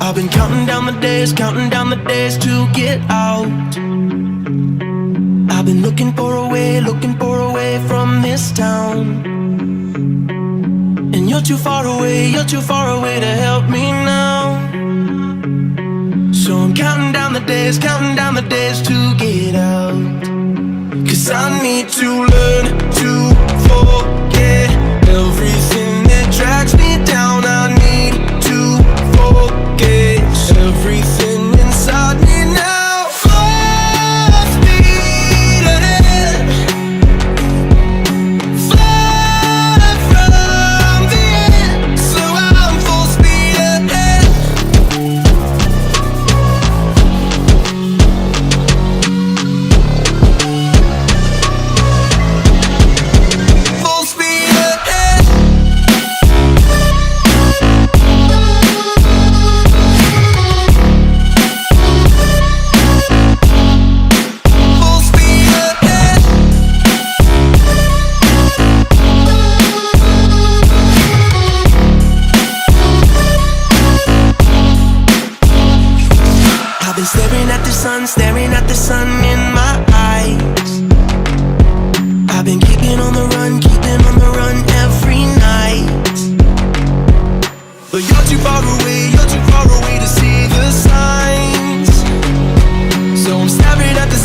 I've been counting down the days to get out. I've been looking for a way from this town. And you're too far away to help me now. So I'm counting down the days to get out. 'Cause I need to learn to forget everything that drags me down. I need to forget everything inside me now. Full speed ahead, fly from the end. So I'm full speed ahead. Full speed ahead. Full speed ahead. I've been staring at the sun in my eyes. I've been keeping on the run every night. But you're too far away to see the signs. So I'm staring at the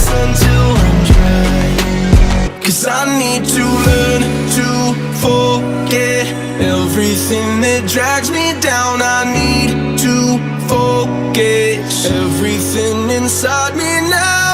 sun till I'm dry. 'Cause I need to learn to forget everything that drags me down. I need to forget everything inside me now.